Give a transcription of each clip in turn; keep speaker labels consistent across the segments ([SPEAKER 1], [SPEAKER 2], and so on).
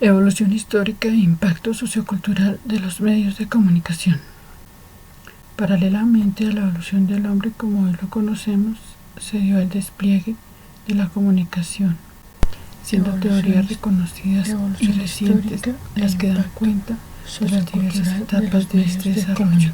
[SPEAKER 1] Evolución histórica e impacto sociocultural de los medios de comunicación. Paralelamente a la evolución del hombre como hoy lo conocemos, se dio el despliegue de la comunicación, siendo teorías reconocidas y recientes las que dan cuenta de las diversas etapas de este desarrollo,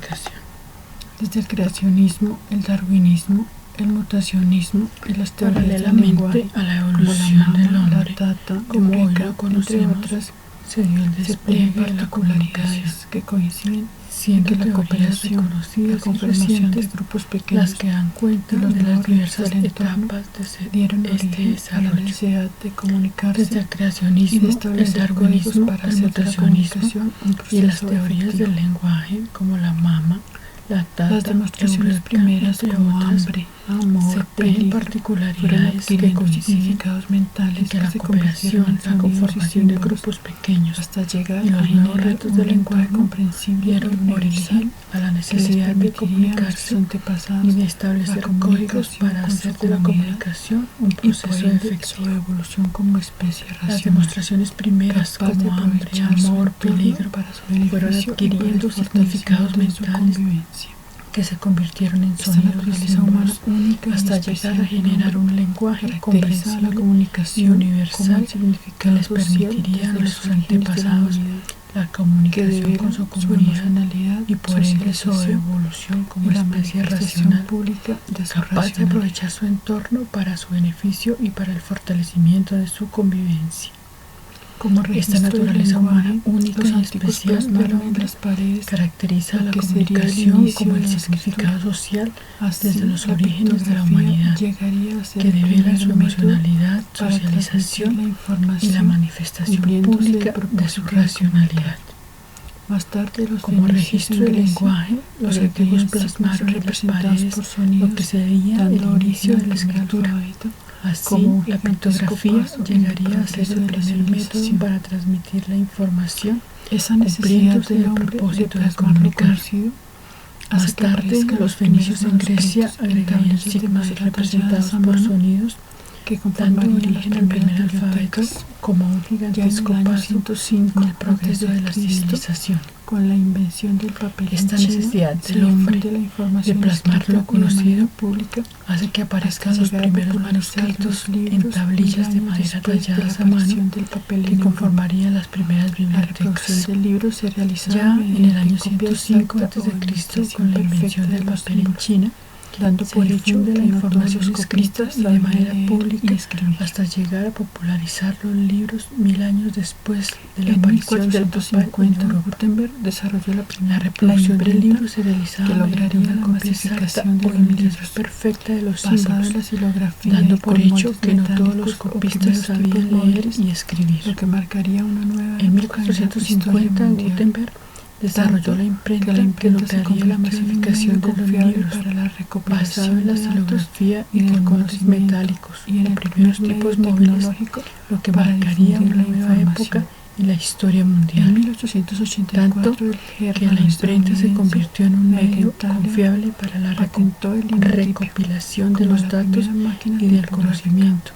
[SPEAKER 1] desde el creacionismo, el darwinismo, el mutacionismo y las teorías del lenguaje,
[SPEAKER 2] a la evolución del hombre,
[SPEAKER 1] la data,
[SPEAKER 2] como hoy lo
[SPEAKER 1] entre otras,
[SPEAKER 2] se dio el despliegue de la
[SPEAKER 1] particularidades que coinciden
[SPEAKER 2] siendo
[SPEAKER 1] en que la cooperación, la conformación de grupos pequeños,
[SPEAKER 2] las que dan cuenta de las diversas etapas
[SPEAKER 1] dieron
[SPEAKER 2] este
[SPEAKER 1] origen a la
[SPEAKER 2] desarrollo,
[SPEAKER 1] necesidad de comunicarse
[SPEAKER 2] desde el creacionismo, el darwinismo, el mutacionismo y las teorías del lenguaje como la mama, la data,
[SPEAKER 1] las demostraciones primeras como hambre, amor, peligro,
[SPEAKER 2] particularidades que
[SPEAKER 1] significados mentales
[SPEAKER 2] que la cooperación, la conformación de grupos pequeños
[SPEAKER 1] hasta llegar
[SPEAKER 2] y los
[SPEAKER 1] a
[SPEAKER 2] nuevos retos del lenguaje
[SPEAKER 1] comprensible
[SPEAKER 2] dieron origen a la necesidad de comunicarse y de establecer códigos para hacer de la comunicación un proceso efectivo
[SPEAKER 1] de evolución como especie racional.
[SPEAKER 2] Las demostraciones primeras como hambre, amor, peligro fueron adquiriendo significados mentales que se convirtieron en sonidos y símbolos hasta llegar a generar un lenguaje comprensible y universal que les permitiría a nuestros antepasados la comunicación con su comunidad y por ende su evolución como especie racional capaz de aprovechar su entorno para su beneficio y para el fortalecimiento de su convivencia.
[SPEAKER 1] Como
[SPEAKER 2] esta naturaleza humana única y especial
[SPEAKER 1] en las paredes
[SPEAKER 2] caracteriza a la comunicación como el significado social desde los orígenes de la humanidad, que devela su emocionalidad, socialización y la manifestación pública de su racionalidad.
[SPEAKER 1] Más tarde,
[SPEAKER 2] como registro del lenguaje, los antiguos plasmaron en las paredes lo que sería el inicio de la escritura. Así, la pictografía llegaría a ser el primer método para transmitir la información, cumpliéndose el propósito de comunicar. Más tarde, los fenicios en Grecia agregarían signos representados por sonidos, dando origen al primer alfabeto como un gigantesco paso en el progreso de la civilización.
[SPEAKER 1] Con la invención del papel
[SPEAKER 2] esta necesidad del hombre de plasmar lo conocido pública hace que aparezcan los primeros manuscritos en tablillas de madera talladas a mano que conformarían las primeras bibliotecas. Ya en el año 105 a.C., con la invención del papel en China, dando por hecho de la información escrita y de manera pública hasta llegar a popularizar los libros 1000 años después de la aparición del papel en Europa.
[SPEAKER 1] Gutenberg desarrolló la primera
[SPEAKER 2] reproducción del libro se realizaba que lograría la copia exacta o imitación perfecta de los símbolos, dando por hecho que no todos los copistas sabían leer y escribir.
[SPEAKER 1] Lo que marcaría una nueva
[SPEAKER 2] en 1450 Gutenberg desarrolló la imprenta que lograría la masificación de los libros basado en la silografía y con moldes metálicos y en primeros tipos móviles, lo que marcaría una nueva época en la historia mundial. Tanto que la imprenta se convirtió en un medio confiable para la recopilación de los datos y del conocimiento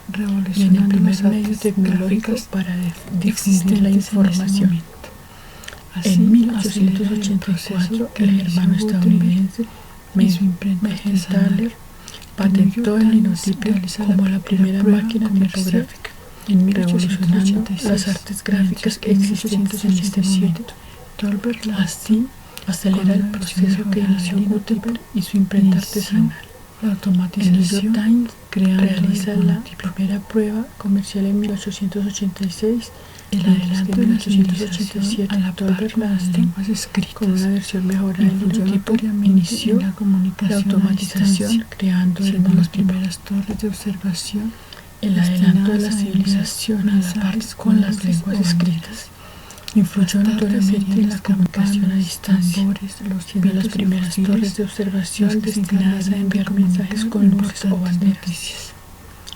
[SPEAKER 2] y en el primer medio tecnológico para difundir la información. En 1884, el hermano estadounidense Mergenthaler patentó el linotipo como la primera máquina tipográfica, revolucionando las artes gráficas existentes en este momento. Así, acelera el proceso que inició Gutenberg y su imprenta artesanal. El New York Times realiza la primera prueba comercial en 1886. El adelanto de 1887 Gutenberg con una versión mejorada del logotipo inició la automatización, creando las primeras torres de observación. El adelanto de la civilización a la par con las lenguas escritas influyó notoriamente en la comunicación a distancia, siendo las primeras torres de observación destinadas a enviar mensajes con luces o banderas.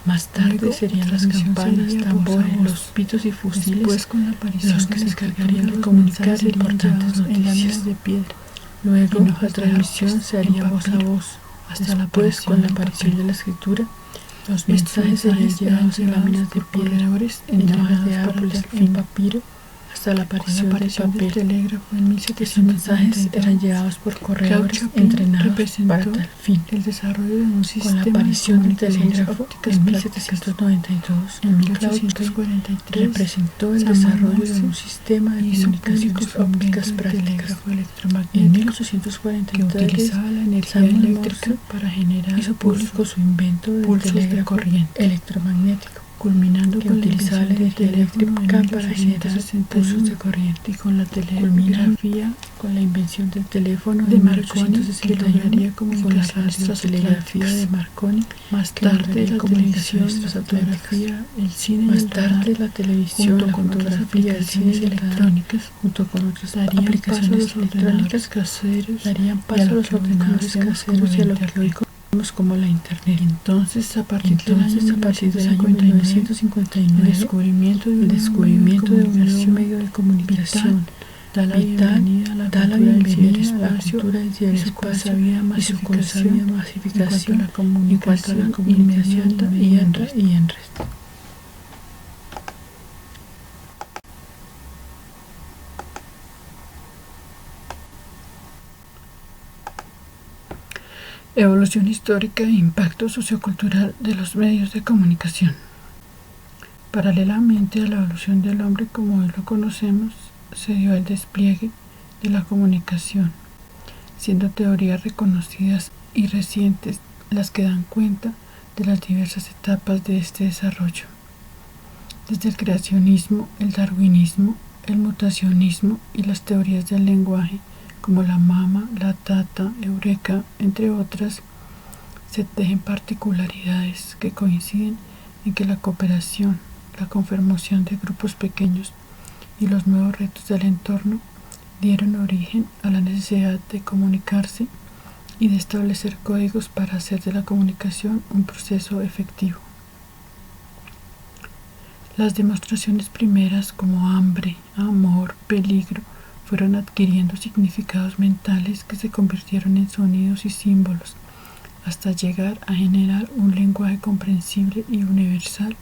[SPEAKER 2] Más tarde serían las campanas, tambores, los pitos y fusiles los que se encargarían de comunicar importantes noticias. Luego, la transmisión se haría voz a voz. Después, con la aparición de la escritura, los mensajes serían llevados en láminas de piedra, en hojas de árboles, en papiro Hasta la aparición del papel,
[SPEAKER 1] telégrafo en
[SPEAKER 2] estos mensajes eran llevados por corredores entrenados para tal fin.
[SPEAKER 1] El desarrollo de un sistema
[SPEAKER 2] con la aparición del telégrafo en
[SPEAKER 1] 1792,
[SPEAKER 2] en 1843 representó el desarrollo de un sistema de comunicaciones ópticas prácticas. En 1843
[SPEAKER 1] utilizaba la energía eléctrica para generar
[SPEAKER 2] hizo público su invento del telégrafo electromagnético,
[SPEAKER 1] culminando
[SPEAKER 2] que
[SPEAKER 1] con
[SPEAKER 2] utilizaba la energía eléctrica para generar pulsos de corriente,
[SPEAKER 1] y con la telegrafía,
[SPEAKER 2] con la invención del teléfono
[SPEAKER 1] de
[SPEAKER 2] en
[SPEAKER 1] Marconi,
[SPEAKER 2] 1861 y con la radiotelegrafía de Marconi,
[SPEAKER 1] más tarde la televisión, la fotografía, el cine,
[SPEAKER 2] más tarde la televisión, la fotografía, el cine
[SPEAKER 1] electrónicas,
[SPEAKER 2] junto con otras aplicaciones electrónicas
[SPEAKER 1] caseros,
[SPEAKER 2] darían paso a los ordenadores caseros y a lo que hoy como la internet.
[SPEAKER 1] Entonces, a partir del año
[SPEAKER 2] 1959,
[SPEAKER 1] el descubrimiento de un nuevo medio de comunicación da la bienvenida a la
[SPEAKER 2] cultura del ciberespacio y su consabida masificación
[SPEAKER 1] en cuanto a la comunicación
[SPEAKER 2] inmediata y en red.
[SPEAKER 1] Evolución histórica e impacto sociocultural de los medios de comunicación. Paralelamente a la evolución del hombre como hoy lo conocemos, se dio el despliegue de la comunicación, siendo teorías reconocidas y recientes las que dan cuenta de las diversas etapas de este desarrollo, desde el creacionismo, el darwinismo, el mutacionismo y las teorías del lenguaje, como la mama, la tata, eureka, entre otras, se tejen particularidades que coinciden en que la cooperación, la conformación de grupos pequeños y los nuevos retos del entorno dieron origen a la necesidad de comunicarse y de establecer códigos para hacer de la comunicación un proceso efectivo. Las demostraciones primeras como hambre, amor, peligro, fueron adquiriendo significados mentales que se convirtieron en sonidos y símbolos, hasta llegar a generar un lenguaje comprensible y universal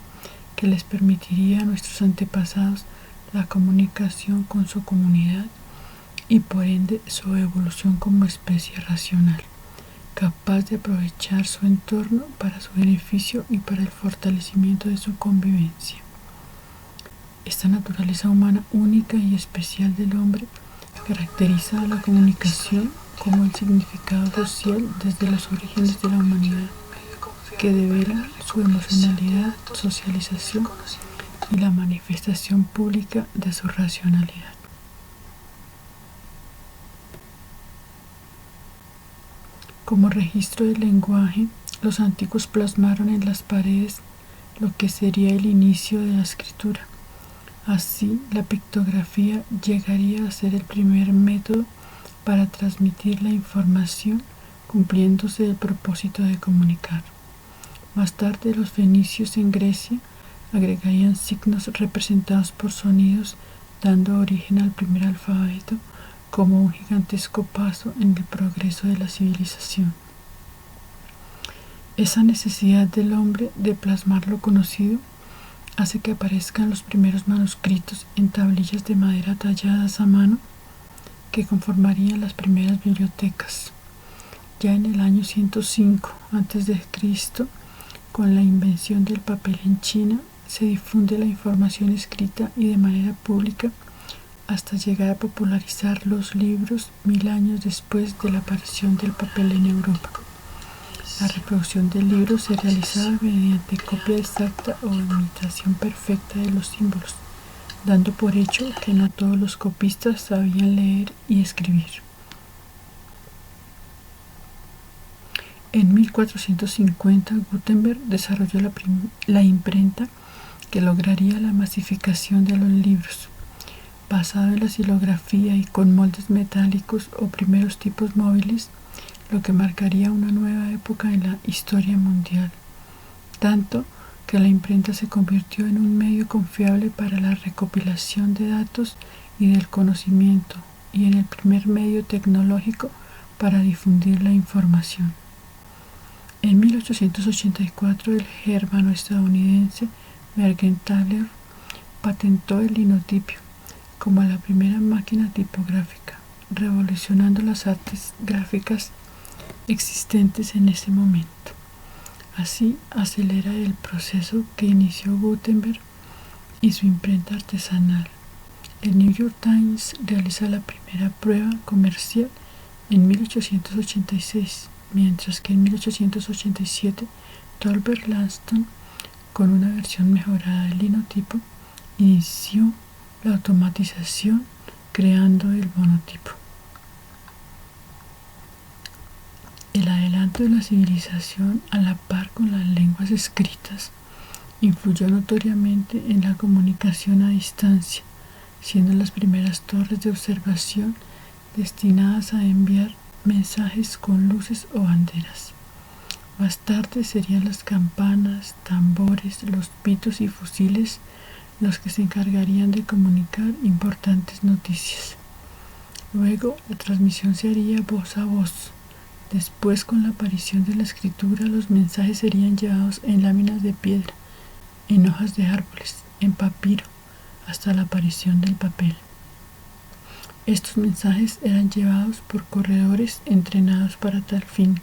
[SPEAKER 1] que les permitiría a nuestros antepasados la comunicación con su comunidad y por ende su evolución como especie racional, capaz de aprovechar su entorno para su beneficio y para el fortalecimiento de su convivencia. Esta naturaleza humana única y especial del hombre caracteriza a la comunicación como el significado social desde los orígenes de la humanidad, que devela su emocionalidad, socialización y la manifestación pública de su racionalidad. Como registro del lenguaje, los antiguos plasmaron en las paredes lo que sería el inicio de la escritura. Así, la pictografía llegaría a ser el primer método para transmitir la información, cumpliéndose el propósito de comunicar. Más tarde, los fenicios en Grecia agregarían signos representados por sonidos, dando origen al primer alfabeto como un gigantesco paso en el progreso de la civilización. Esa necesidad del hombre de plasmar lo conocido hace que aparezcan los primeros manuscritos en tablillas de madera talladas a mano que conformarían las primeras bibliotecas. Ya en el año 105 a.C., con la invención del papel en China, se difunde la información escrita y de manera pública hasta llegar a popularizar los libros 1000 años después de la aparición del papel en Europa. La reproducción del libro se realizaba mediante copia exacta o imitación perfecta de los símbolos, dando por hecho que no todos los copistas sabían leer y escribir. En 1450, Gutenberg desarrolló la imprenta que lograría la masificación de los libros. Basado en la xilografía y con moldes metálicos o primeros tipos móviles, lo que marcaría una nueva época en la historia mundial, tanto que la imprenta se convirtió en un medio confiable para la recopilación de datos y del conocimiento, y en el primer medio tecnológico para difundir la información. En 1884, el germano-estadounidense Mergenthaler patentó el linotipio, como a la primera máquina tipográfica, revolucionando las artes gráficas existentes en ese momento. Así acelera el proceso que inició Gutenberg y su imprenta artesanal. El New York Times realiza la primera prueba comercial en 1886, mientras que en 1887 Tolbert Lanston, con una versión mejorada del linotipo, inició la automatización creando el monotipo. El adelanto de la civilización a la par con las lenguas escritas influyó notoriamente en la comunicación a distancia, siendo las primeras torres de observación destinadas a enviar mensajes con luces o banderas. Más tarde serían las campanas, tambores, los pitos y fusiles los que se encargarían de comunicar importantes noticias. Luego la transmisión se haría voz a voz. Después, con la aparición de la escritura, los mensajes serían llevados en láminas de piedra, en hojas de árboles, en papiro, hasta la aparición del papel. Estos mensajes eran llevados por corredores entrenados para tal fin.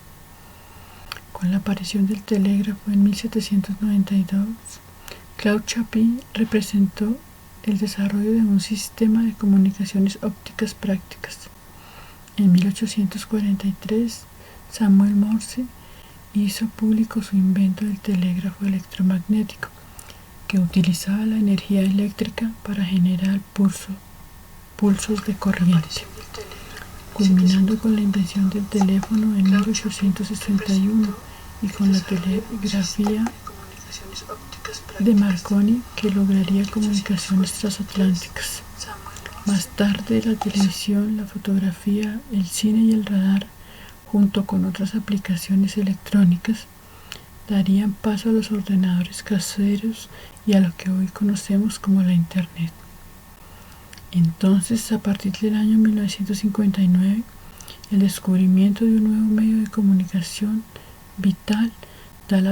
[SPEAKER 1] Con la aparición del telégrafo en 1792, Claude Chappie representó el desarrollo de un sistema de comunicaciones ópticas prácticas. En 1843, Samuel Morse hizo público su invento del telégrafo electromagnético, que utilizaba la energía eléctrica para generar pulsos de corriente, culminando con la invención del teléfono en 1861 y con la telegrafía de Marconi, que lograría comunicaciones transatlánticas. Más tarde, la televisión, la fotografía, el cine y el radar, junto con otras aplicaciones electrónicas, darían paso a los ordenadores caseros y a lo que hoy conocemos como la Internet. Entonces, a partir del año 1959, el descubrimiento de un nuevo medio de comunicación vital